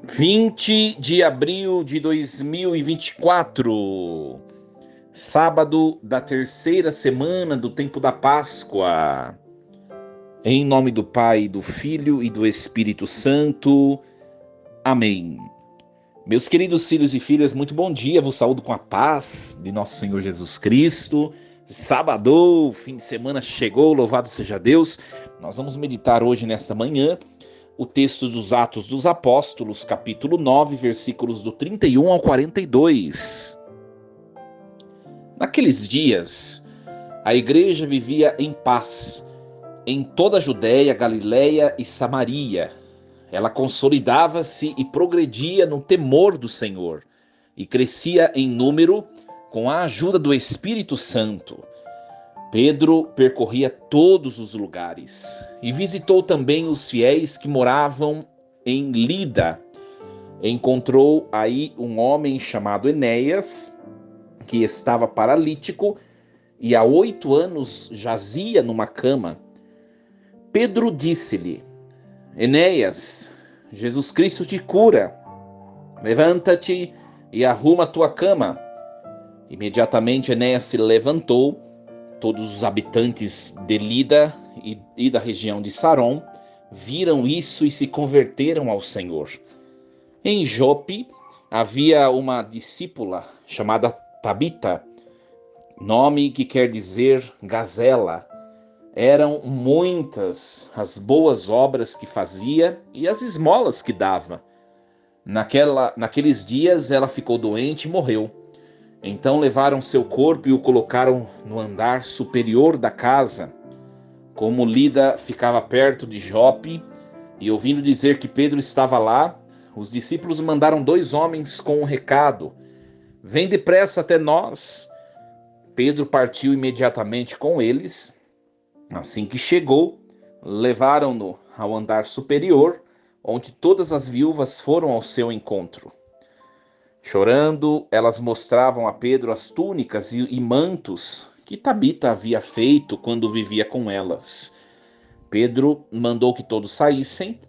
20 de abril de 2024, sábado da terceira semana do tempo da Páscoa. Em nome do Pai, do Filho e do Espírito Santo. Amém. Meus queridos filhos e filhas, muito bom dia. Vos saúdo com a paz de nosso Senhor Jesus Cristo. Sábado, fim de semana chegou, louvado seja Deus. Nós vamos meditar hoje, nesta manhã, o texto dos Atos dos Apóstolos, capítulo 9, versículos do 31 ao 42. Naqueles dias, a igreja vivia em paz em toda a Judéia, Galiléia e Samaria. Ela consolidava-se e progredia no temor do Senhor e crescia em número com a ajuda do Espírito Santo. Pedro percorria todos os lugares e visitou também os fiéis que moravam em Lida. Encontrou aí um homem chamado Enéas, que estava paralítico e há 8 anos jazia numa cama. Pedro disse-lhe: Enéas, Jesus Cristo te cura. Levanta-te e arruma a tua cama. Imediatamente Enéas se levantou. Todos os habitantes de Lida e da região de Saron viram isso e se converteram ao Senhor. Em Jope havia uma discípula chamada Tabita, nome que quer dizer gazela. Eram muitas as boas obras que fazia e as esmolas que dava. Naqueles dias ela ficou doente e morreu. Então levaram seu corpo e o colocaram no andar superior da casa. Como Lida ficava perto de Jope, e ouvindo dizer que Pedro estava lá, os discípulos mandaram 2 homens com um recado: Vem depressa até nós. Pedro partiu imediatamente com eles. Assim que chegou, levaram-no ao andar superior, onde todas as viúvas foram ao seu encontro. Chorando, elas mostravam a Pedro as túnicas e mantos que Tabita havia feito quando vivia com elas. Pedro mandou que todos saíssem.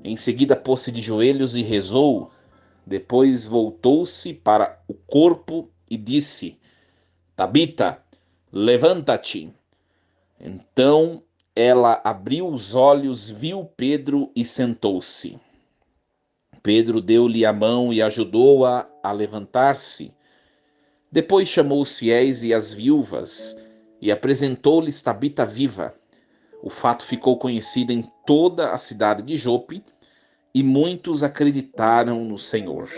Em seguida pôs-se de joelhos e rezou. Depois voltou-se para o corpo e disse: Tabita, levanta-te. Então ela abriu os olhos, viu Pedro e sentou-se. Pedro deu-lhe a mão e ajudou-a a levantar-se. Depois chamou os fiéis e as viúvas e apresentou-lhes Tabita viva. O fato ficou conhecido em toda a cidade de Jope e muitos acreditaram no Senhor.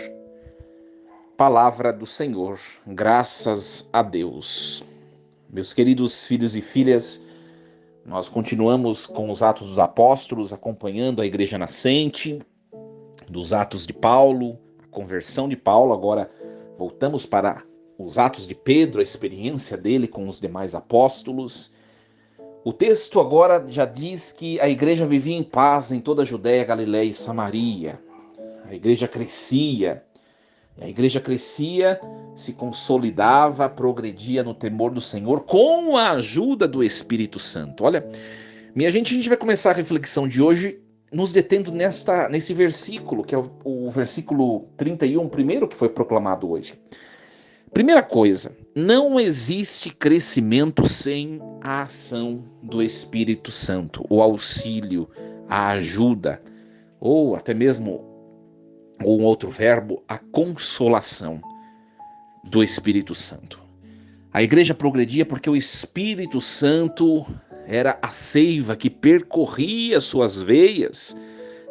Palavra do Senhor, graças a Deus. Meus queridos filhos e filhas, nós continuamos com os Atos dos Apóstolos, acompanhando a Igreja Nascente, dos Atos de Paulo, a conversão de Paulo. Agora voltamos para os Atos de Pedro, a experiência dele com os demais apóstolos. O texto agora já diz que a igreja vivia em paz em toda a Judéia, Galiléia e Samaria. A igreja crescia, se consolidava, progredia no temor do Senhor com a ajuda do Espírito Santo. Olha, minha gente, a gente vai começar a reflexão de hoje nos detendo nesse versículo, que é o versículo 31, primeiro que foi proclamado hoje. Primeira coisa, não existe crescimento sem a ação do Espírito Santo, o auxílio, a ajuda, ou até mesmo um outro verbo, a consolação do Espírito Santo. A igreja progredia porque o Espírito Santo era a seiva que percorria suas veias,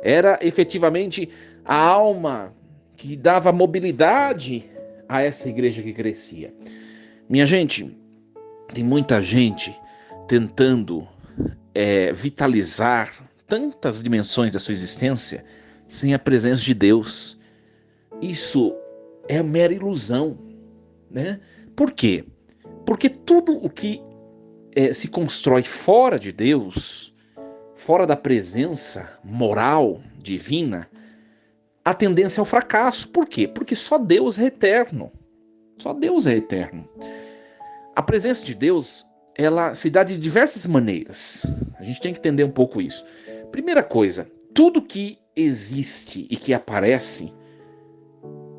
era efetivamente a alma que dava mobilidade a essa igreja que crescia. Minha gente, tem muita gente tentando vitalizar tantas dimensões da sua existência sem a presença de Deus. Isso é mera ilusão, né? Por quê? Porque tudo o que se constrói fora de Deus, fora da presença moral divina, a tendência é ao fracasso. Por quê? Porque só Deus é eterno. Só Deus é eterno. A presença de Deus, ela se dá de diversas maneiras. A gente tem que entender um pouco isso. Primeira coisa, Tudo que existe e que aparece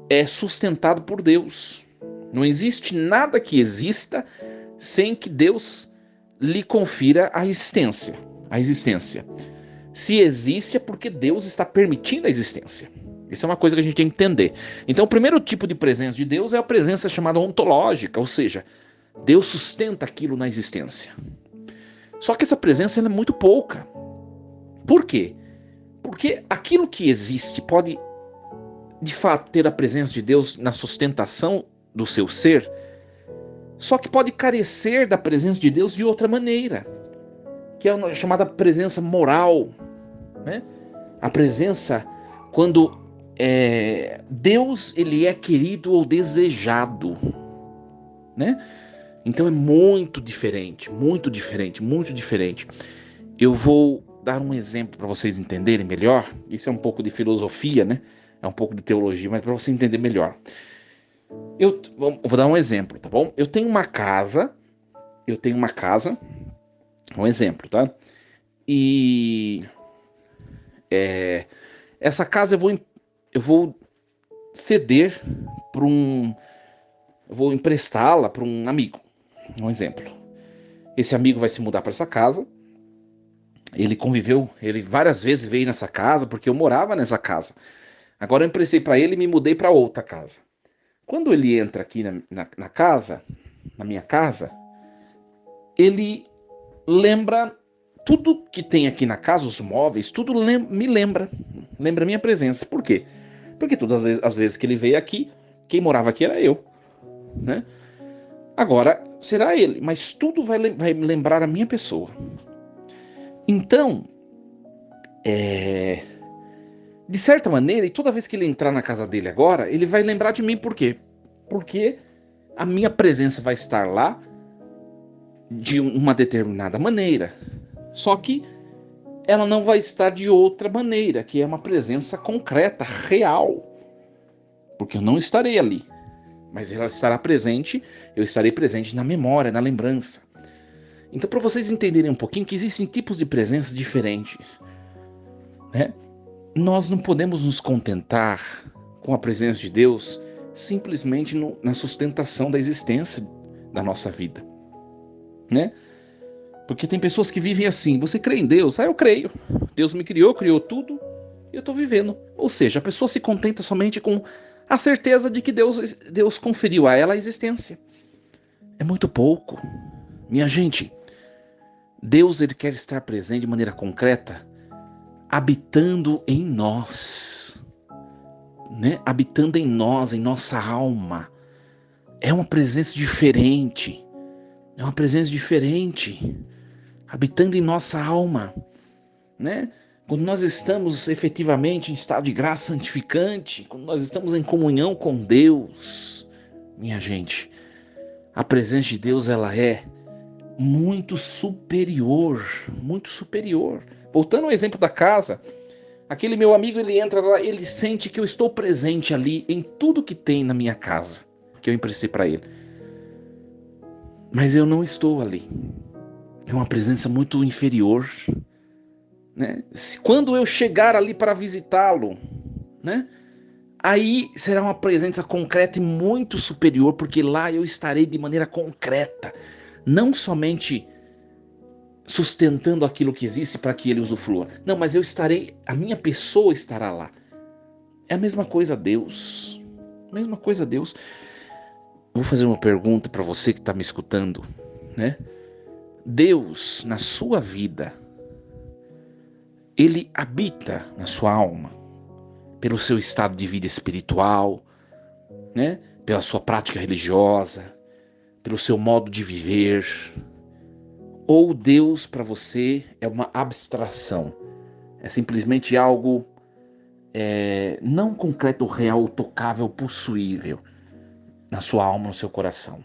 é sustentado por Deus. Não existe nada que exista sem que Deus lhe confira a existência. A existência. Se existe é porque Deus está permitindo a existência. Isso é uma coisa que a gente tem que entender. Então, o primeiro tipo de presença de Deus é a presença chamada ontológica, ou seja, Deus sustenta aquilo na existência. Só que essa presença é muito pouca. Por quê? Porque aquilo que existe pode, de fato, ter a presença de Deus na sustentação do seu ser, só que pode carecer da presença de Deus de outra maneira, que é a chamada presença moral, né? A presença quando Deus ele é querido ou desejado, né? Então é muito diferente, muito diferente, muito diferente. Eu vou dar um exemplo para vocês entenderem melhor. Isso é um pouco de filosofia, né? É um pouco de teologia, mas para você entender melhor. Eu vou dar um exemplo, tá bom? Eu tenho uma casa, um exemplo, tá? E essa casa eu vou ceder para eu vou emprestá-la para um amigo, um exemplo. Esse amigo vai se mudar para essa casa. Ele várias vezes veio nessa casa porque eu morava nessa casa. Agora eu emprestei para ele e me mudei para outra casa. Quando ele entra aqui na casa, na minha casa, ele lembra tudo que tem aqui na casa, os móveis, tudo me lembra a minha presença. Por quê? Porque todas as vezes que ele veio aqui, quem morava aqui era eu, né? Agora será ele, mas tudo vai me lembrar a minha pessoa. Então, de certa maneira, e toda vez que ele entrar na casa dele agora, ele vai lembrar de mim. Por quê? Porque a minha presença vai estar lá de uma determinada maneira. Só que ela não vai estar de outra maneira, que é uma presença concreta, real. Porque eu não estarei ali. Mas ela estará presente, eu estarei presente na memória, na lembrança. Então, para vocês entenderem um pouquinho que existem tipos de presenças diferentes, né? Nós não podemos nos contentar com a presença de Deus simplesmente na sustentação da existência da nossa vida, né? Porque tem pessoas que vivem assim: você crê em Deus? Eu creio. Deus me criou, criou tudo e eu estou vivendo. Ou seja, a pessoa se contenta somente com a certeza de que Deus conferiu a ela a existência. É muito pouco. Minha gente, Deus ele quer estar presente de maneira concreta, habitando em nós, né? Habitando em nós, em nossa alma. É uma presença diferente. É uma presença diferente, habitando em nossa alma, né? Quando nós estamos efetivamente em estado de graça santificante, quando nós estamos em comunhão com Deus, minha gente, a presença de Deus ela é muito superior, muito superior. Voltando ao exemplo da casa, aquele meu amigo ele entra lá, ele sente que eu estou presente ali em tudo que tem na minha casa, que eu emprestei para ele. Mas eu não estou ali. É uma presença muito inferior, né? Quando eu chegar ali para visitá-lo, né? Aí será uma presença concreta e muito superior, porque lá eu estarei de maneira concreta, não somente sustentando aquilo que existe para que ele usufrua. Não, mas a minha pessoa estará lá. É a mesma coisa a Deus. Mesma coisa a Deus. Eu vou fazer uma pergunta para você que está me escutando, né? Deus, na sua vida, ele habita na sua alma, pelo seu estado de vida espiritual, né? Pela sua prática religiosa, pelo seu modo de viver. Ou Deus para você é uma abstração, é simplesmente algo não concreto, real, tocável, possuível na sua alma, no seu coração.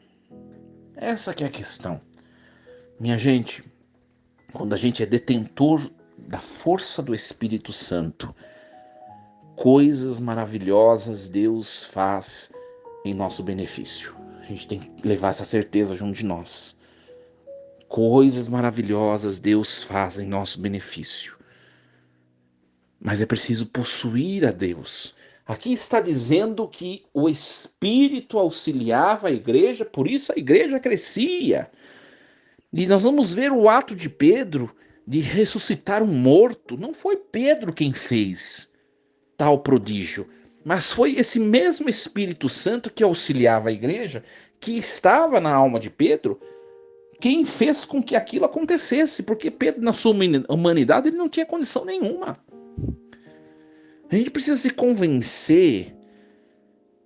Essa que é a questão. Minha gente, quando a gente é detentor da força do Espírito Santo, coisas maravilhosas Deus faz em nosso benefício. A gente tem que levar essa certeza junto de nós. Coisas maravilhosas Deus faz em nosso benefício. mas é preciso possuir a Deus. Aqui está dizendo que o Espírito auxiliava a igreja, por isso a igreja crescia. E nós vamos ver o ato de Pedro de ressuscitar um morto. Não foi Pedro quem fez tal prodígio, mas foi esse mesmo Espírito Santo que auxiliava a igreja, que estava na alma de Pedro, quem fez com que aquilo acontecesse, porque Pedro, na sua humanidade, ele não tinha condição nenhuma. A gente precisa se convencer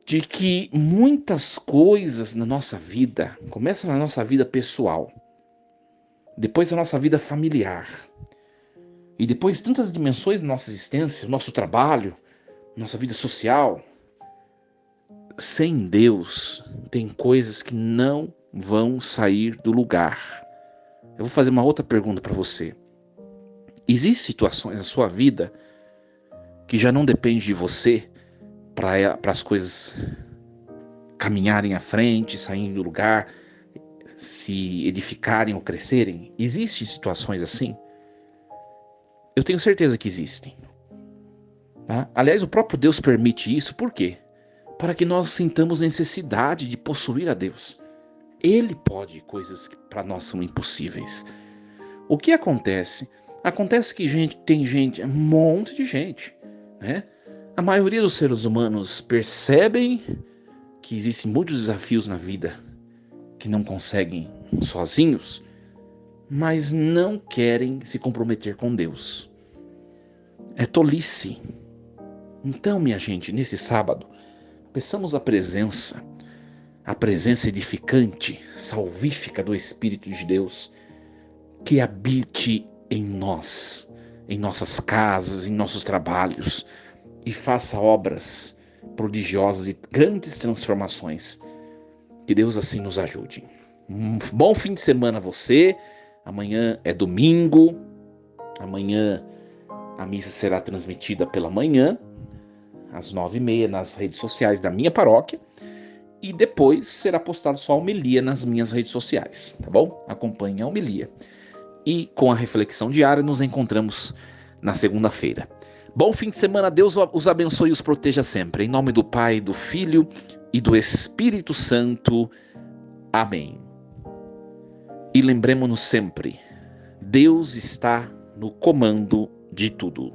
de que muitas coisas na nossa vida, começam na nossa vida pessoal, depois na nossa vida familiar, e depois tantas dimensões da nossa existência, nosso trabalho, nossa vida social. Sem Deus, tem coisas que não vão sair do lugar. Eu vou fazer uma outra pergunta para você. Existem situações na sua vida que já não dependem de você para as coisas caminharem à frente, saírem do lugar, se edificarem ou crescerem? Existem situações assim? Eu tenho certeza que existem. Tá? Aliás, o próprio Deus permite isso, por quê? Para que nós sintamos necessidade de possuir a Deus. Ele pode coisas que para nós são impossíveis. O que acontece? Acontece que tem gente, um monte de gente, né? A maioria dos seres humanos percebem que existem muitos desafios na vida que não conseguem sozinhos, mas não querem se comprometer com Deus. É tolice. Então, minha gente, nesse sábado, peçamos a presença edificante, salvífica do Espírito de Deus, que habite em nós, em nossas casas, em nossos trabalhos, e faça obras prodigiosas e grandes transformações. Que Deus assim nos ajude. Um bom fim de semana a você. Amanhã é domingo. Amanhã a missa será transmitida pela manhã, às 9h30, nas redes sociais da minha paróquia. E depois será postado só a homilia nas minhas redes sociais, tá bom? Acompanhe a homilia. E com a reflexão diária nos encontramos na segunda-feira. Bom fim de semana, Deus os abençoe e os proteja sempre. Em nome do Pai, do Filho e do Espírito Santo. Amém. E lembremos-nos sempre, Deus está no comando de tudo.